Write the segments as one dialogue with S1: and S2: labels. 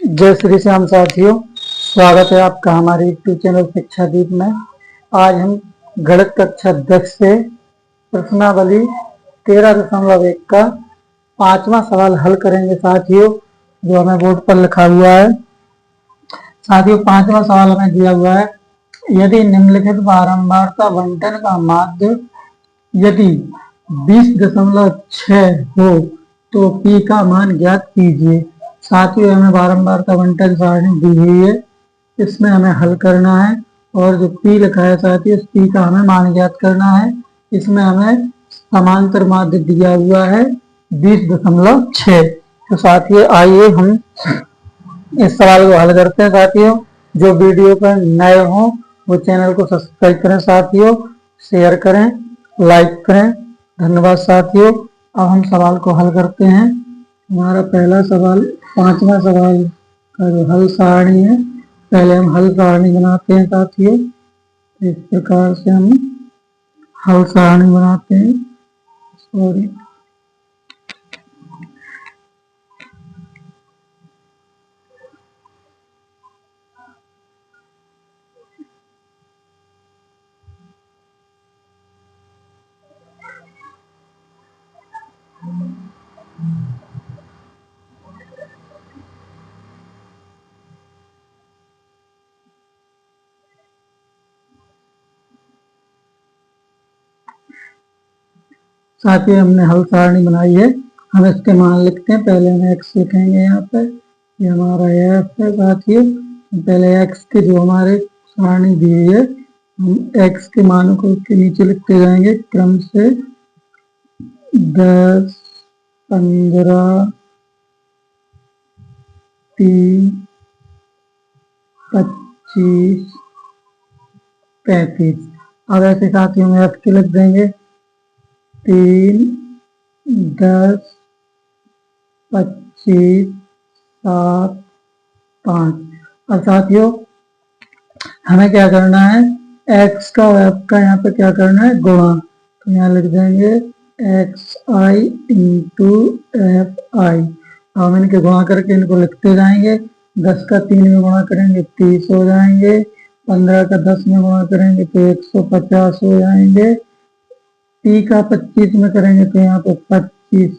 S1: जय श्री श्याम साथियों, स्वागत है आपका हमारे यूट्यूब चैनल शिक्षा दीप में। आज हम गणित कक्षा 10 से प्रश्नावली 13.1 का 5वां सवाल हल करेंगे साथियों, जो हमें बोर्ड पर लिखा हुआ है। साथियों, 5वां सवाल हमें दिया हुआ है, यदि निम्नलिखित बारंबारता बंटन का माध्य यदि 20.6 हो तो P का मान ज्ञात कीजिए। साथियों, हमें बारंबारता बंटन सारणी दी हुई है, इसमें हमें हल करना है और जो P लिखा है साथियों, इस P का हमें मान ज्ञात करना है। इसमें हमें समांतर माध्य दिया हुआ है 20.6। तो साथियों, आइए हम इस सवाल को हल करते हैं। साथियों, जो वीडियो पर नए हों वो चैनल को सब्सक्राइब करें साथियों, शेयर करें, लाइक करें। धन्यवाद साथियों। अब हम सवाल को हल करते हैं। हमारा पहला सवाल 5वां सवाल का जो हल सारणी है, पहले हम हल सारणी बनाते हैं साथियों। इस प्रकार से हम हल सारणी बनाते हैं। सॉरी, साथियों हमने हल सारणी बनाई है। हम इसके मान लिखते हैं। पहले हम x लिखेंगे यहाँ पर, ये हमारा f है साथियों। पहले x के जो हमारे सारणी दी हुई है, हम x के मानों को उसके नीचे लिखते जाएंगे क्रम से 10, 15, 30, 25, 35। अब ऐसे साथियों में f के लिख देंगे 3, 10, 25, 7, 5। अब साथियों हमें क्या करना है, x का और f का यहाँ पे क्या करना है, गुणा। तो यहाँ लिख देंगे xi इंटू fi। हम इनके गुणा करके इनको लिखते जाएंगे। 10 का 3 में गुणा करेंगे 30 हो जाएंगे। 15 का 10 में गुणा करेंगे तो 150 हो जाएंगे। P का 25 में करेंगे तो यहाँ पे 25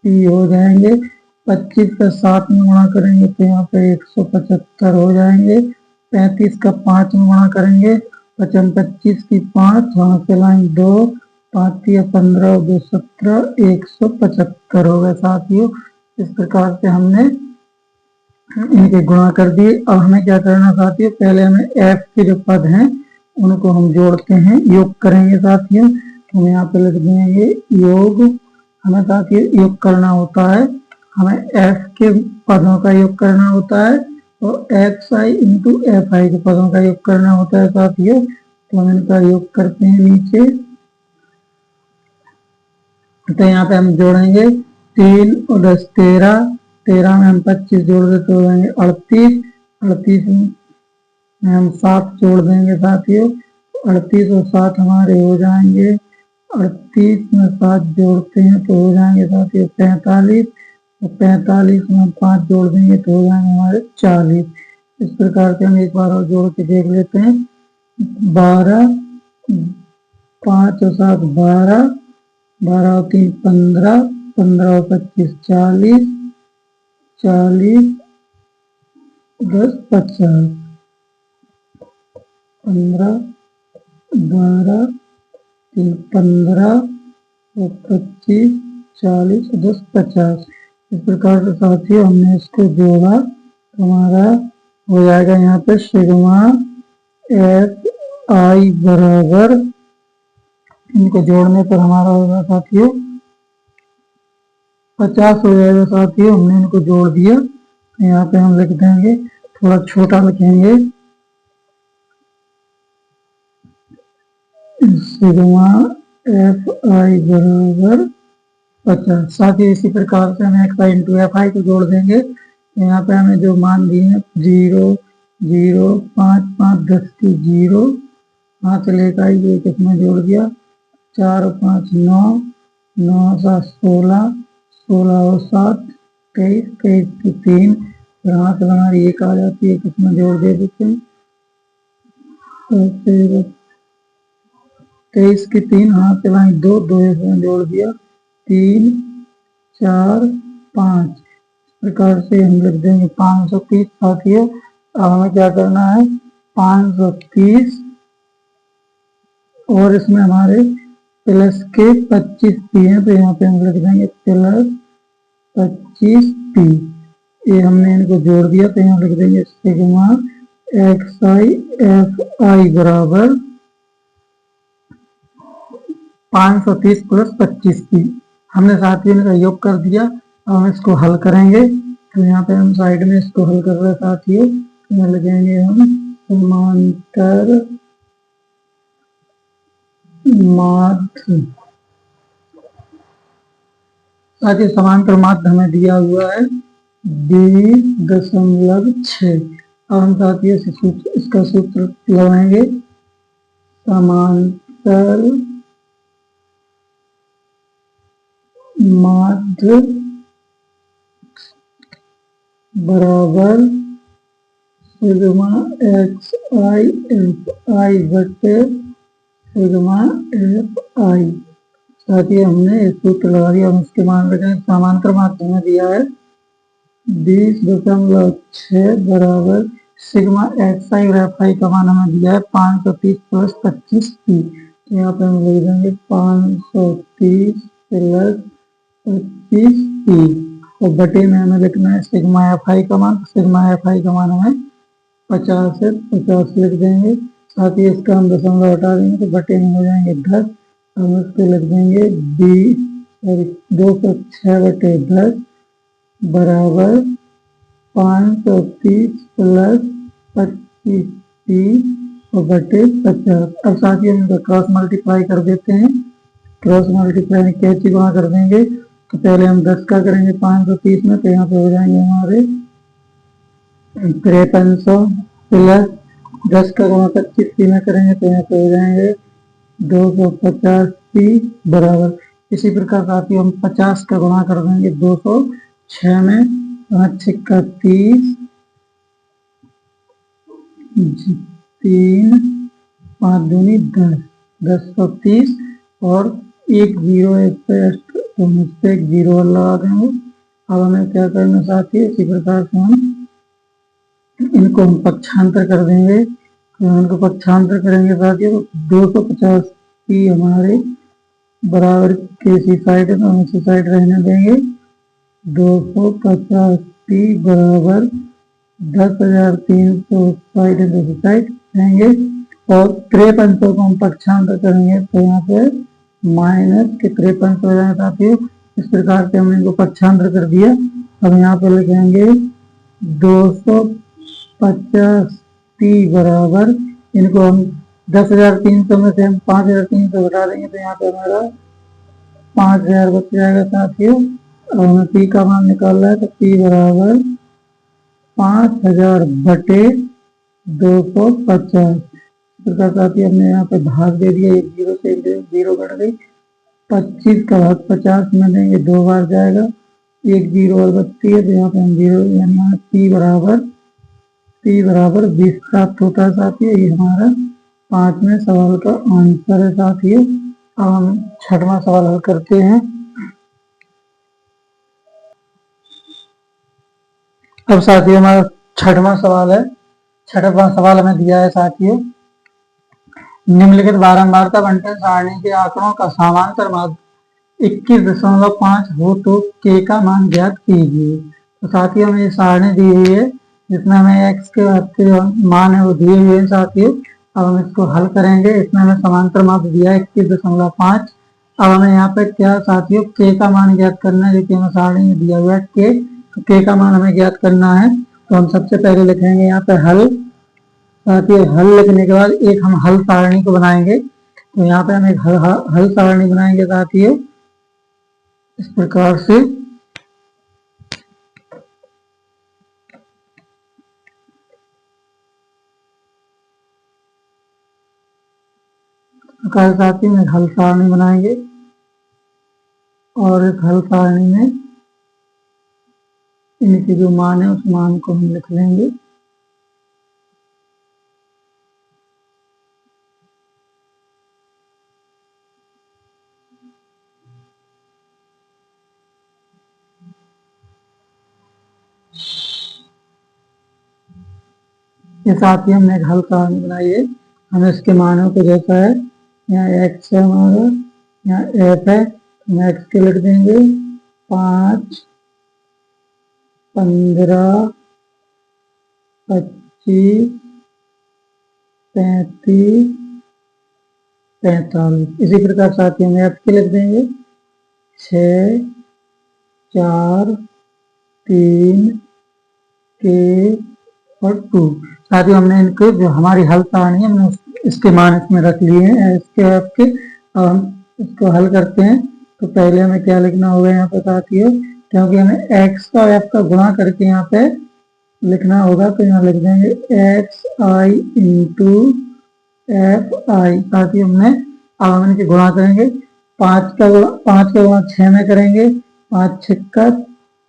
S1: P हो जाएंगे। 25 का 7 में गुणा करेंगे तो यहाँ पे 175 हो जाएंगे। 35 का 5 में गुणा करेंगे, 25 की 5, वहां से लाइन 2, 5 या 15, 2 17, 175 हो गए साथियों। इस प्रकार से हमने इनके गुणा कर दिए। अब हमें क्या करना साथियों, पहले हमें f के जो पद हैं उनको हम जोड़ते हैं, योग करेंगे साथियों। तो हम यहाँ पे लिख देंगे योग। हमें साथियों योग करना होता है, हमें f के पदों का योग करना होता है और xi इंटू fi के पदों का योग करना होता है साथियों। तो हम इनका योग करते हैं नीचे। तो यहाँ पे हम जोड़ेंगे 3 और 10 13, 13 में हम 25 जोड़ देते हो जाएंगे 38, 38 में हम 7 जोड़ देंगे साथियों। 38 और 7 हमारे हो जाएंगे, 38 में 7 जोड़ते हैं तो हो जाएंगे साथियों 45, और 45 में हम 5 जोड़ देंगे तो हो जाएंगे हमारे 40। इस प्रकार से हम एक बार और जोड़ के देख लेते हैं। 12, 5 और 7 12, 12 और 3 15, 15 और 25 40, 40, 10 50, 15, 12, 3 15 और 25, 40, 10 50। इस प्रकार से साथियों हमने इसको जोड़ा तो हमारा हो जाएगा यहाँ पे सिग्मा fi बराबर, इनको जोड़ने पर हमारा होगा साथियों 50 हो जाएगा साथियों। हमने इनको जोड़ दिया। यहाँ पे हम लिख देंगे, थोड़ा छोटा लिखेंगे, सिग्मा fi बराबर 50। साथियों इसी प्रकार से हम xi इंटू fi को जोड़ देंगे। यहाँ पे हमें जो मान दिए हैं 0, 0, 5, 5, 10 की 0, वहाँ से लेकर आई एक इसमें जोड़ दिया, 4 और 5 9, 9 7 16, 16 और 7 23, 23 की 3, फिर यहाँ से हमारी एक आ जाती है, किसमें जोड़ दे देते हैं, तो फिर 23 की 3 हाथ से वहीं दो दो इसमें जोड़ दिया, 3 4 5। इस प्रकार से हम लिख देंगे 530 साथियों। अब हमें क्या करना है, 530 और इसमें हमारे प्लस के 25 पी है, तो यहाँ पे हम लिख देंगे प्लस 25 पी। ये हमने इनको जोड़ दिया, तो यहाँ लिख देंगे sigma x I F I बराबर 530 प्लस 25 पी। हमने साथियों इनका योग कर दिया। अब हम इसको हल करेंगे, तो यहाँ पे हम साइड में इसको हल कर रहे हैं साथियों। यहाँ लिखेंगे हम समांतर माध्य। साथियों समांतर माध्य हमें दिया हुआ है 20.6। अब हम साथियों इसका सूत्र लगाएंगे, समांतर माध्य बराबर sigma x I F I बटे सिग्मा एफ आई। साथियों हमने एक सूत्र लगा दिया, हम इसके मान रखें। समांतर माध्य में दिया है 20.6 बराबर सिग्मा एक्स आई और एफ आई का मान हमें दिया है 530 प्लस 25 पी। तो यहाँ पे हम लिख देंगे 530 प्लस 25 पी और बटे में हमें लिखना है सिग्मा एफ आई का मान। सिग्मा एफ आई का मान हमें 50 है, 50 लिख देंगे। साथ ही इसका हम दशमलव हटा देंगे तो बटे में हो जाएंगे 10। हम इसको लिख देंगे 206 बटे 10 बराबर 530 प्लस 25 पी और बटे 50। अब साथियों हम क्रॉस मल्टीप्लाई कर देते हैं। क्रॉस मल्टीप्लाई कैसे गुणा कर देंगे, तो पहले हम 10 का करेंगे 530 में, तो यहाँ पे हो जाएंगे हमारे 5300 प्लस 10 का गुणा 25 पी में करेंगे, तो यहाँ पे हो जाएंगे 250 पी बराबर। इसी प्रकार साथियों हम 50 का गुणा कर देंगे 206 में, 5 छिक्का 30, 3 5 दूनी 10, 1030 और एक जीरो तो मुझसे एक जीरो लगा देंगे। अब हमें क्या करना साथियों, इसी प्रकार से हम इनको हम पक्षांतर कर देंगे। तो इनको पक्षांतर करेंगे साथियों, 250 पी हमारे बराबर के इसी साइड है, तो हम इसी साइड रहने देंगे। 250 पी बराबर 10,300 साइड है, दूसरी साइड रहेंगे और 5300 को हम पक्षांतर करेंगे, तो यहाँ पे माइनस के 5300 हो जाए साथियों। इस प्रकार से हमने इनको पक्षांतर कर दिया। अब यहाँ पे लिखेंगे 250 पी बराबर, इनको हम 10,300 में से हम 5,300 घटा देंगे, तो यहाँ पे हमारा 5,000 बच जाएगा साथियों। अब हमें पी का मान निकालना है, तो पी बराबर 5,000 बटे 250। प्रकार साथियों हमने यहाँ पे भाग दे दिया, एक जीरो से एक जीरो कट गई। 25 का भाग 50 में देंगे, 2 बार जाएगा, एक जीरो और बचती है, तो यहाँ पे हम जीरो यानी पी बराबर 20 प्राप्त होता है साथियों। ये हमारा 5वें सवाल का आंसर है साथियों। अब हम 6वां सवाल हल करते हैं। अब साथियों हमारा 6वां सवाल है। 6वां सवाल हमें दिया है साथियों, निम्नलिखित बारंबारता बंटन सारणी के आंकड़ों का समांतर माध्य 21.5 हो तो के का मान ज्ञात कीजिए। तो साथियों हमें ये सारणी दी हुई है जिसमें हमें x के मान है वो दिए हुए हैं साथियों। अब हम इसको हल करेंगे। इसमें हमें समांतर माध्य दिया है 21.5। अब हमें यहाँ पे क्या साथियों के का मान ज्ञात करना है, जो कि हमें सारणी में दिया हुआ है के। तो के का मान हमें ज्ञात करना है, तो हम सबसे पहले लिखेंगे यहाँ पे हल। साथियों हल लिखने के बाद एक हम हल सारणी को बनाएंगे। तो यहाँ पे हम एक हल सारणी बनाएंगे साथियों इस प्रकार से। साथियों में हल सारणी बनाएंगे और इस हल सारणी में इनकी जो मान है उस मान को हम लिख लेंगे। ये साथ ही हमने एक हल कहानी बनाई है। हमें इसके मानों को जैसा है, यहाँ x है हमारा, यहाँ f है, हम x के लिख देंगे 5, 15, 25, 35, 45। इसी प्रकार साथ ही हम f के लिख देंगे 6, 4, 3 के और 2। साथ ही हमने इनको जो हमारी हल कहानी है हमने इसके मान इसमें रख लिए हैं इसके f के। अब हम इसको हल करते हैं तो पहले हमें क्या लिखना होगा यहाँ पे साथियों, क्योंकि हमें x का और f का गुणा करके यहाँ पे लिखना होगा, तो यहाँ लिख देंगे xi इंटू एफ आई। साथ ही हमने अब हम इनके गुणा करेंगे, 5 का गुणा 6 में करेंगे, 5 छक्का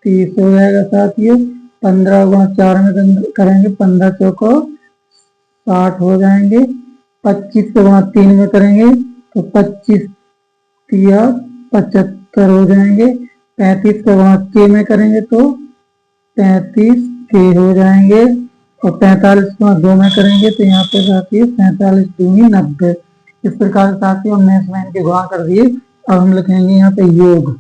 S1: 30 हो जाएगा साथियों। 15 गुणा 4 में करेंगे, 15 चौको 60 हो जाएंगे। 25 का गुणा 3 में करेंगे तो 25 तिया 75 हो जाएंगे। 35 का गुणा के में करेंगे तो 35 के हो जाएंगे। और 45 को 2 में करेंगे तो यहाँ पे साथियों 45 दूनी 90। इस प्रकार साथियों हमने इसमें इनके गुणा कर दिए। अब हम लिखेंगे यहाँ पे योग,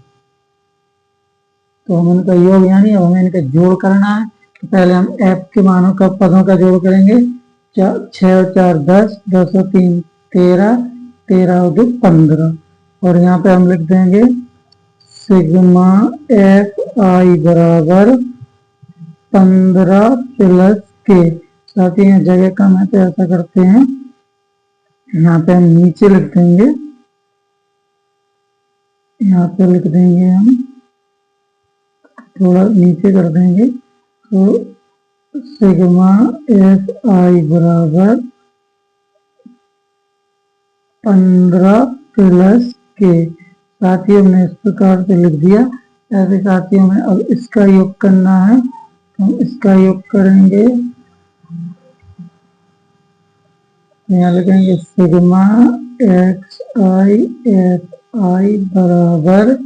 S1: तो हम इनका योग यानी अब हमें इनका जोड़ करना है। तो पहले हम f के मानों का पदों का जोड़ करेंगे। 6 और 4 10, 10 और 3 13, 13 और 2 15। और यहाँ पे हम लिख देंगे सिग्मा एफ आई बराबर 15 प्लस के। साथ ही यहाँ जगह कम है तो ऐसा करते हैं, यहाँ पे हम नीचे लिख देंगे, यहाँ पे लिख देंगे हम थोड़ा नीचे कर देंगे। तो सिग्मा एफ आई बराबर 15 प्लस के। साथ ही हमने इस प्रकार से लिख दिया। ऐसे साथ ही हमें अब इसका योग करना है, हम इसका योग करेंगे। यहाँ लिखेंगे sigma x I F I बराबर,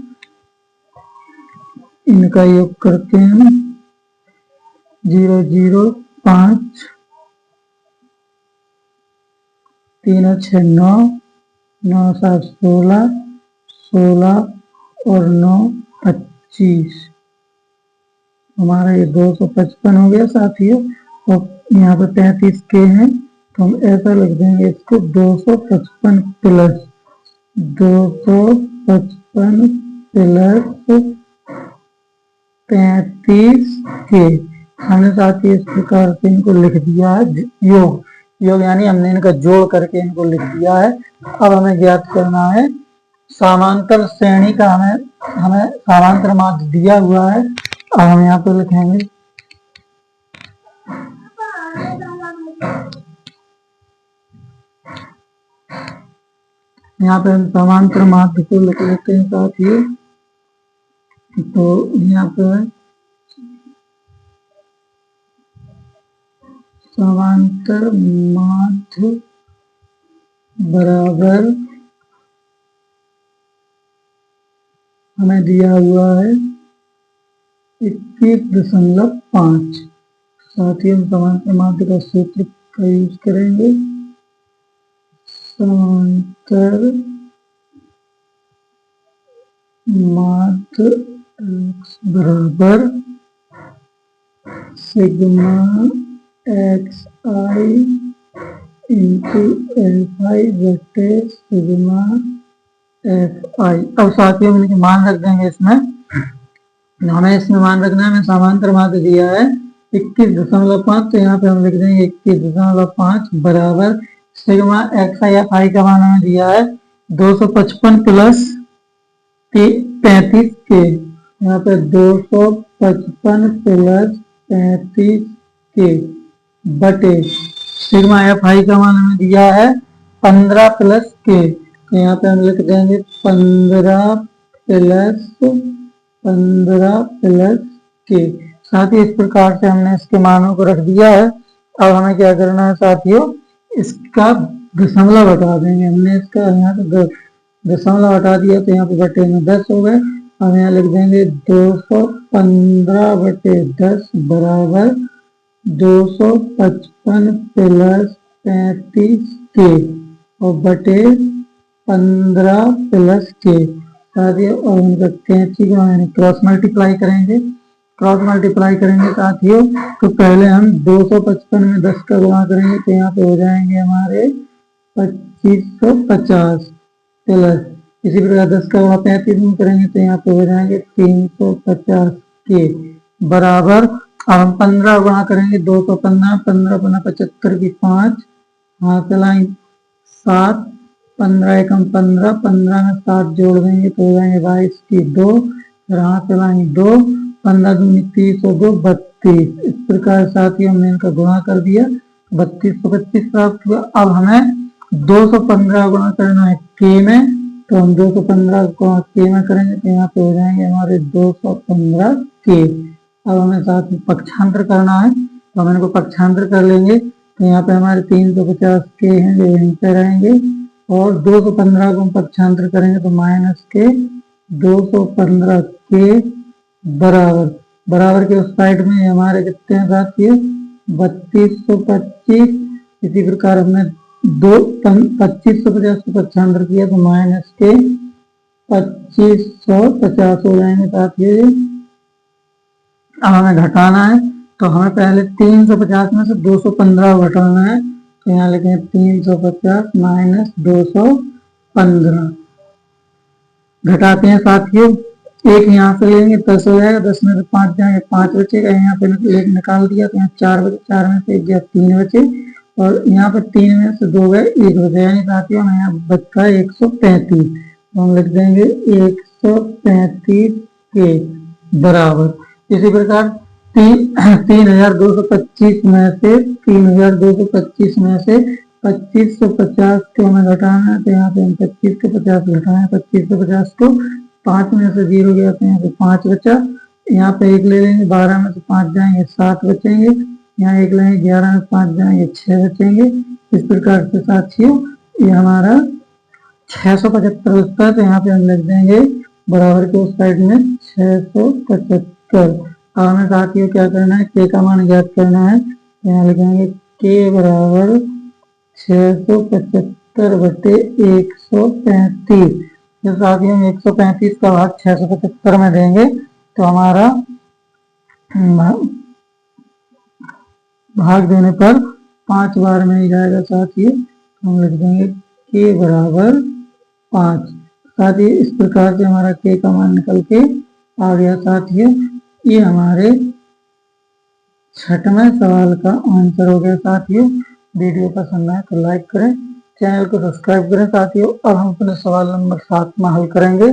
S1: इनका योग करते हैं 0 0 5 3 और 6 9, 9 7 16, 16 और 9 25। हमारा ये 255 हो गया साथियों। और यहाँ पे 35 के हैं तो हम ऐसा लिख देंगे इसको 255 प्लस 255 प्लस 35 के। हमने साथ ही इस प्रकार से इनको लिख दिया है योग यानी हमने इनका जोड़ करके इनको लिख दिया है। अब हमें ज्ञात करना है समांतर श्रेणी का, हमें समांतर माध्य दिया हुआ है। अब हम यहाँ पे लिखेंगे यहाँ पे हम समांतर माध्य को लिख लेते हैं साथ ही। तो यहाँ पे समांतर माध्य बराबर हमें दिया हुआ है 21.5। साथ ही हम समांतर माध्य का सूत्र का यूज करेंगे। समांतर माध्य बराबर sigma x I into F I बटे सिग्मा एफ आई। अब साथ ही हम इनके मान रख देंगे इसमें। हमें इसमें मान रखना है, हमें समांतर माध्य दिया है 21.5, तो यहाँ पे हम लिख देंगे 21.5 बराबर sigma x I F I का मान हमें दिया है 255 प्लस 35 के। यहाँ पे 255 प्लस 35 के बटे सिग्मा एफ आई का मान हमें दिया है 15 प्लस के। तो यहाँ पे हम लिख देंगे 15 प्लस के। साथ ही इस प्रकार से हमने इसके मानों को रख दिया है। अब हमें क्या करना है साथियों, इसका दशमलव हटा देंगे। हमने इसका यहाँ से दशमलव हटा दिया तो यहाँ पे बटे में 10 हो गए। हम यहाँ लिख देंगे 215 बटे 10 बराबर 255 प्लस 35 के और बटे 15 प्लस के। साथियों और उनका कैंची को यानी क्रॉस मल्टीप्लाई करेंगे। क्रॉस मल्टीप्लाई करेंगे साथियों तो पहले हम 255 में 10 का गुणा करेंगे तो यहाँ पे हो जाएंगे हमारे 2550 प्लस, इसी प्रकार 10 का गुणा 35 में करेंगे तो यहाँ पे हो जाएंगे 350 के बराबर। अब हम 15 गुणा करेंगे 215, 15 गुना 75 की 5, हाथ लाइन 7, 15 एकम 15, 15 में 7 जोड़ देंगे तो हो जाएंगे 22 की 2, फिर हाथ लाइन 2, 15 दूनी 30 और 2 32। इस प्रकार साथियों हमने इनका गुणा कर दिया, 32 को 25 प्राप्त हुआ। अब हमें 215 गुणा करना है के में, तो हम 215 गुणा के में करेंगे तो यहाँ पे हो जाएंगे हमारे 215 के। अब हमें साथ में पक्षांतर करना है तो हम इनको पक्षांतर कर लेंगे तो यहाँ पे हमारे 350 के हैं जो यहीं पे रहेंगे और 215 को हम पक्षांतर करेंगे तो माइनस के 215 के बराबर। बराबर के उस साइड में हमारे कितने हैं साथियों 3225। इसी प्रकार हमने 2550 को पक्षांतर किया तो माइनस के 2550 हो जाएंगे साथियों। अब हमें घटाना है तो हमें पहले 350 में से 215 घटाना है तो यहाँ लिखेंगे 350 माइनस 215। घटाते हैं साथियों, एक यहाँ से लेंगे 10 हो जाएगा, 10 में से 5 जाएंगे 5 बचेगा। यहाँ पे एक निकाल दिया तो यहाँ 4 बचे, 4 में से 1 गया 3 बचे और यहाँ पे 3 में से 2 गए 1 बचे, यानी साथियों हमें यहाँ बचता है 135। तो हम लिख देंगे 135 के बराबर। इसी प्रकार 3225 में से 3225 में से 2550 को हमें घटाना है तो यहाँ पे हम 25 को 50 घटाएं, 25 को 50 को 5 में से 0 गया तो यहाँ पे 5 बचा। यहाँ पे 1 ले लेंगे, 12 में से 5 जाएंगे 7 बचेंगे। यहाँ 1 लेंगे, 11 में 5 जाएंगे 6 बचेंगे। इस प्रकार से साथियों ये हमारा 675 बचता है तो यहाँ पे हम लिख देंगे बराबर के उस साइड में 675। अब हमें साथियों क्या करना है, के का मान ज्ञात करना है तो यहाँ लिखेंगे के बराबर 675 बटे 135। जब साथियों 135 का भाग 675 में देंगे तो हमारा भाग देने पर 5 बार में ही जाएगा साथियों। हम लिख देंगे के बराबर 5। साथियों इस प्रकार से हमारा के का मान निकल के आ गया साथियों। ये हमारे 6वें सवाल का आंसर हो गया साथियों। वीडियो पसंद आए तो लाइक करें, चैनल को सब्सक्राइब करें साथियों। अब हम अपने सवाल नंबर 7 में हल करेंगे।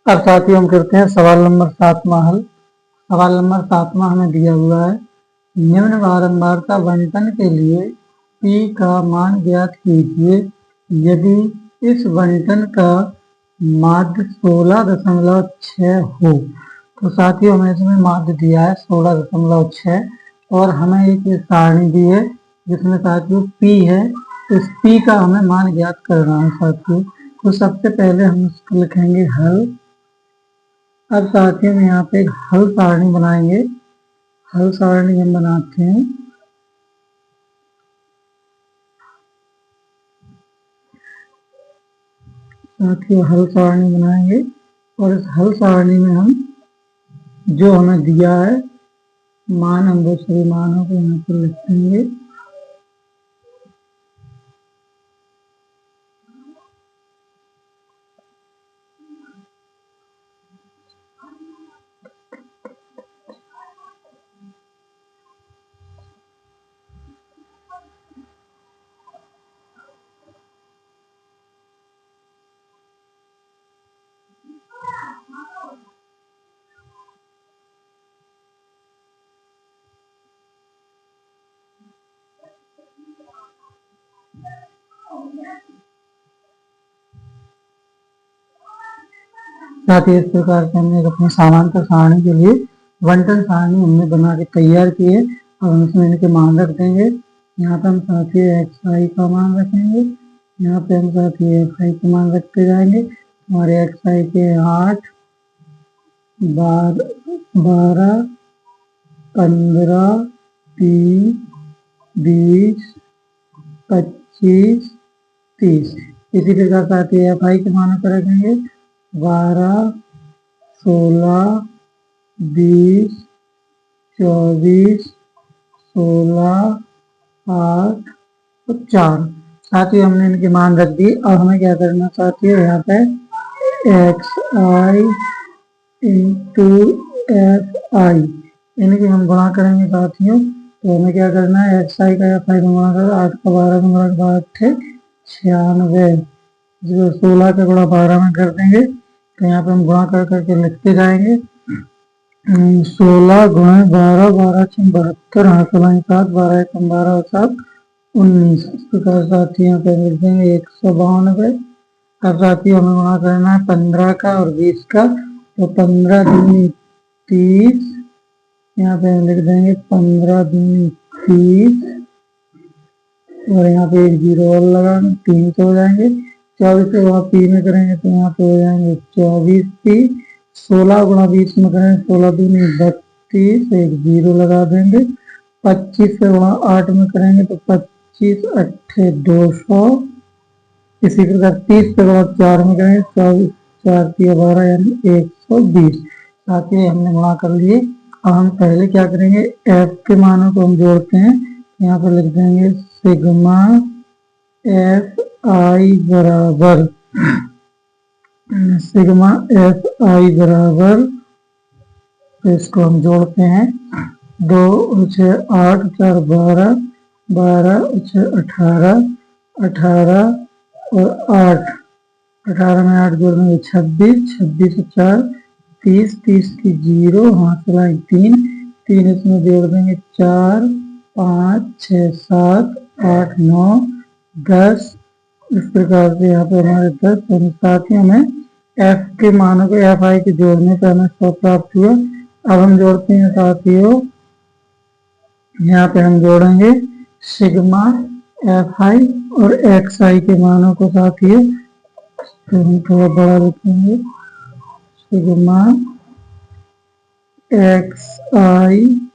S1: अब साथियों हम करते हैं सवाल नंबर 7 में हल। सवाल नंबर 7 में हमें दिया हुआ है निम्न बारंबारता बंटन के लिए P का मान ज्ञात कीजिए यदि इस बंटन का माध्य 16.6 हो। तो साथियों हमें इसमें माध्य दिया है 16.6 और हमें एक सारणी दी है जिसमें साथियों P है। इस P का हमें मान ज्ञात करना है साथियों। तो सबसे पहले हम इसको लिखेंगे हल। अब साथियों में यहाँ पे एक हल सारणी बनाएंगे। हल सारणी हम बनाते हैं। साथियों हल सारणी बनाएंगे और इस हल सारणी में हम जो हमें दिया है मान हम वो सभी मानों को यहाँ पर लिख देंगे। साथ ही इस प्रकार से हमने अपनी समांतर सारणी के लिए बंटन सारणी हमने बना के तैयार की है। अब हम इसमें इनके मान रख देंगे। यहाँ पे हम साथियों एक्स आई का मान रखेंगे, यहाँ पे हम साथियों एक्स आई का मान रखते जाएंगे। हमारे एक्स आई के 8, 12, 15, 30, 20, 25, 30। इसी प्रकार साथियों एफ आई के मानों पर रखेंगे 12, 16, 20, 24, 16, 8 और 4। साथियों हमने इनके मान रख दिए। अब हमें क्या करना साथियों, यहाँ पे x I into F I इनकी हम गुणा करेंगे साथियों। तो हमें क्या करना है, एक्स आई का एफ आई में गुणा कर 8 का 12 में गुणा 96, 16 का गुणा 12 में कर देंगे। तो यहाँ पे हम गुणा कर करके लिखते जाएंगे। 16 गुणा 12, 12 6 72, हासिल 7, 12 1 12 और 7 19। इस प्रकार साथियों यहाँ पे लिख देंगे 192। अब साथियों हमें गुणा करना है 15 का और 20 का। तो 15 दूनी 30, यहाँ पे हम लिख देंगे 15 दूनी 30 और यहाँ पे एक 0 और लगा 3 तो हो जाएंगे। 24 से गुणा पी में करेंगे तो यहाँ पे हो जाएंगे 24 पी। 16 गुणा 20 में करेंगे 16 दूनी 32, एक 0 लगा देंगे। 25 से गुणा 8 में करेंगे तो 25 अट्ठे 200। इसी प्रकार 30 से गुणा 4 में करेंगे 24 4 3 12 यानी 120। साथ ही हमने गुणा कर लिए। अब हम पहले क्या करेंगे, एफ के मानों को हम जोड़ते हैं। यहाँ पर लिख देंगे सिग्मा एफ आई बराबर सिग्मा एफ आई बराबर, तो इसको हम जोड़ते हैं। 2 6 8 4 12, 12 6 18, 18 और 8, 18 में 8 जोड़ देंगे 26, 26 और 4 30, 30 की 0, हासिल 3, 3 इसमें जोड़ देंगे 4, 5 6 7 8 9 10। इस प्रकार से यहाँ पे हमारे 10 साथियों में एफ के मानों को एफ आई के जोड़ने पर हमें 100 प्राप्त हुआ। अब हम जोड़ते हैं साथियों, यहाँ पे हम जोड़ेंगे सिग्मा एफ आई और एक्स आई के मानों को साथियों। तो हम थोड़ा बड़ा लिखेंगे सिग्मा एक्स आई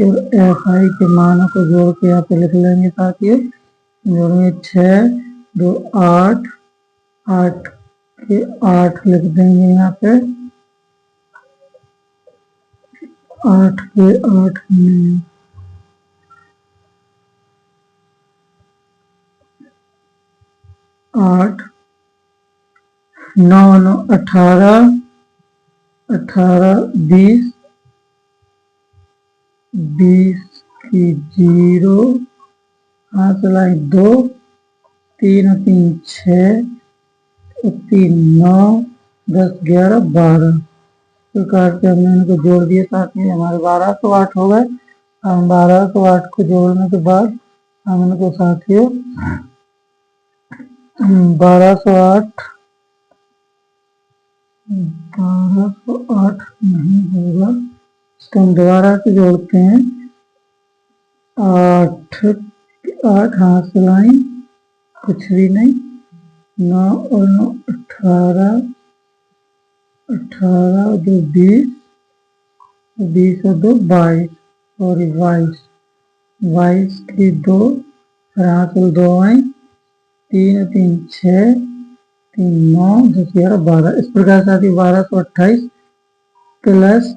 S1: और एफ आई के मानों को जोड़ के यहाँ पे लिख लेंगे साथियों। जोड़ेंगे 6 2 8, 8 के 8 लिख देंगे यहाँ पे। 8 के 8 में 8, 9 9 18, 18 20, 20 की 0, हासिल 2, 3 और 3 6, 3 9, 10 11 12। प्रकार से हमने इनको जोड़ दिए साथियों, हमारे 1208 हो गए। हम 1208 को जोड़ने के बाद हम इनको साथियों 1208 नहीं होगा, इसको हम दोबारा से जोड़ते हैं। 8 8 हासिल कुछ भी नहीं, 9 और 9 18, 18 2 20, 20 और 2 22 और 22, 22 की 2 हासिल 2 आई, 3 3 6, 3 9 10 11 12। इस प्रकार से 1228 प्लस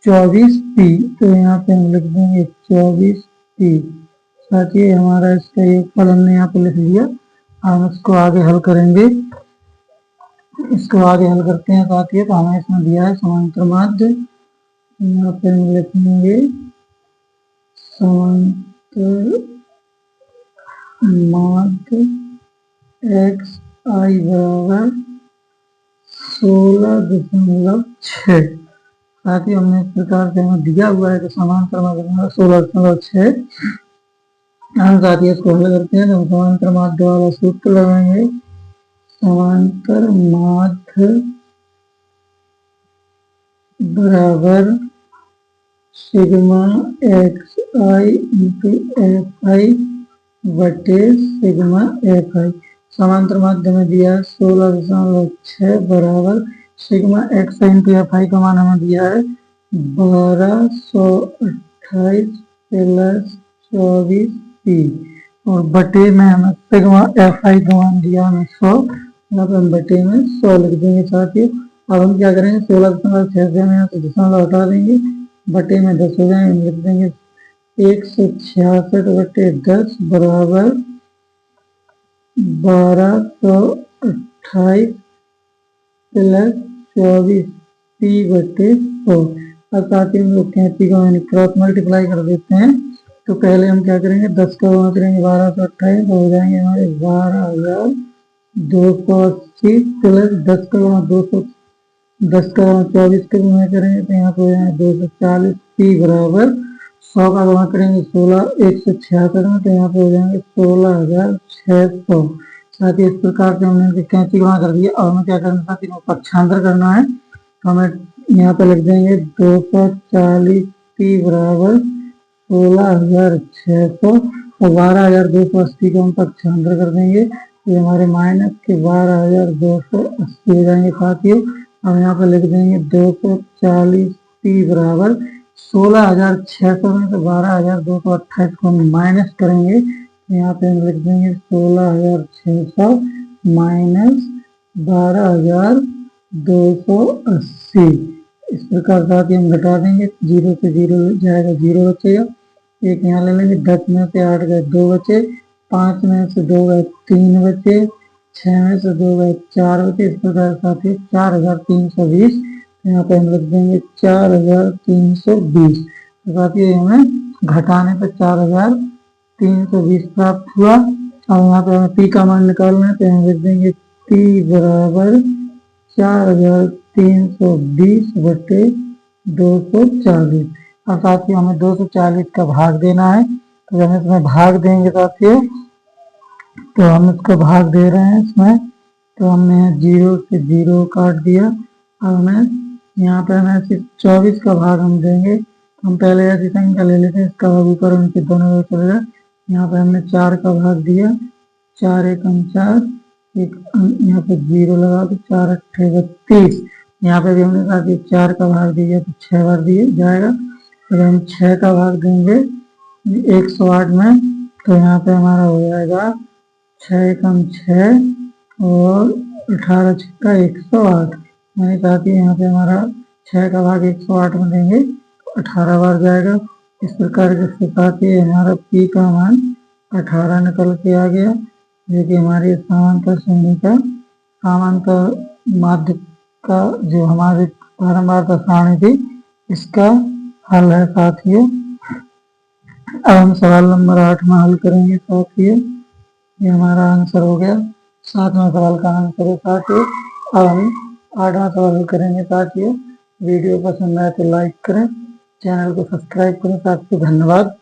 S1: 24 पी। तो यहाँ पे हम लिख देंगे 24 पी। साथियों हमारा इसका योगफल हमने यहाँ पे लिख लिया। हम इसको आगे हल करेंगे। इसको आगे हल करते हैं साथियों। तो हमें इसमें दिया है समांतर माध्य, यहाँ पे हम लिखेंगे समांतर माध्य एक्स आई बराबर 16.6। साथियों हमने इस प्रकार से हमें दिया हुआ है कि समांतर माध्य 16.6। हम साथियों इसको हल करते हैं तो समांतर माध्य वाला सूत्र लगाएंगे। समांतर माध्य बराबर sigma x I into F I बटे सिग्मा एफ आई। समांतर माध्य में दिया है 16.6 बराबर sigma x into F I का मान हमें दिया है 1228 प्लस 24p और बटे में हमें सिग्मा एफ आई का मान दिया हमें 100। यहाँ पे हम बटे में 100 लिख देंगे साथियों। अब हम क्या करेंगे 16.6 से हम यहाँ से दशमलव हटा देंगे, बटे में 10 हो जाएंगे, लिख देंगे 166 बटे 10 बराबर 1228 प्लस 24p बटे 100। अब साथ ही हम लोग कैंची का क्रॉस मल्टीप्लाई कर देते हैं। तो पहले हम क्या करेंगे 10 का गुणा करेंगे 1228 तो हो जाएंगे हमारे 12,280 प्लस 10 का गुणा 200 10 का गुणा 24 का गुणा करेंगे तो यहाँ पे हो जाएंगे 240p बराबर 100 का गुणा करेंगे 166 में तो यहाँ पे हो जाएंगे 16,600। साथ ही इस प्रकार से हमने कैंची गुणा कर दिया। और हमें क्या करना साथ ही पक्षांतर करना है तो हमें यहाँ पे लिख देंगे 240p बराबर 16,600 और 12,280 को हम पक्षांतर कर देंगे तो हमारे माइनस के 12,280 हो जाएंगे साथियों। अब यहाँ पे लिख देंगे 240p बराबर 16,600 में तो 12,228 को हम माइनस करेंगे तो यहाँ पे हम लिख देंगे 16,600 माइनस 12,280। इस प्रकार साथ ही हम घटा देंगे, 0 से 0 जाएगा 0 बचेगा, एक यहाँ ले लेंगे, 10 में से 8 गए 2 बचे, 5 में से 2 गए 3 बचे, 6 में से 2 गए 4 बचे। इस प्रकार साथ ही 4,320 यहाँ पे हम लिख देंगे 4,320। तो साथ ही हमें घटाने पर 4,320 प्राप्त हुआ। अब यहाँ पे हमें पी का मान निकालना है तो यहाँ लिख देंगे पी बराबर 4,320 बटे 240। और साथ ही हमें 240 का भाग देना है तो हम इसमें भाग देंगे साथियों। तो हम इसको भाग दे रहे हैं इसमें तो हमने 0 से 0 काट दिया। अब हमें यहाँ पे हमें सिर्फ 24 का भाग हम देंगे। हम पहले ऐसी संख्या ले लेते हैं, इसका भाग ऊपर उनके दोनों में चलेगा। यहाँ पे हमने 4 का भाग दिया, 4 एकम 4, एक यहाँ पे 0 लगा तो 4 अट्ठे 32। यहाँ पे भी हमने कहा कि 4 का भाग दिया तो 6 बार दिया जाएगा। अगर हम 6 का भाग देंगे 108 में तो यहाँ पे हमारा हो जाएगा 6 एकम 6 और 18 छक्का 108। मैंने कहा कि यहाँ पे हमारा 6 का भाग 108 में देंगे तो 18 बार जाएगा। इस प्रकार के साथ ही हमारा पी का मान 18 निकल के आ गया, जो कि हमारी समांतर श्रेणी का समांतर माध्य का जो हमारी बारंबारता सारणी थी इसका हल है साथियों। अब हम सवाल नंबर 8 में हल करेंगे साथियों। ये हमारा आंसर हो गया, 7वां सवाल का आंसर है साथियों। अब हम 8वां सवाल हल करेंगे साथियों। वीडियो पसंद आए तो लाइक करें, चैनल को सब्सक्राइब करें साथियों। धन्यवाद।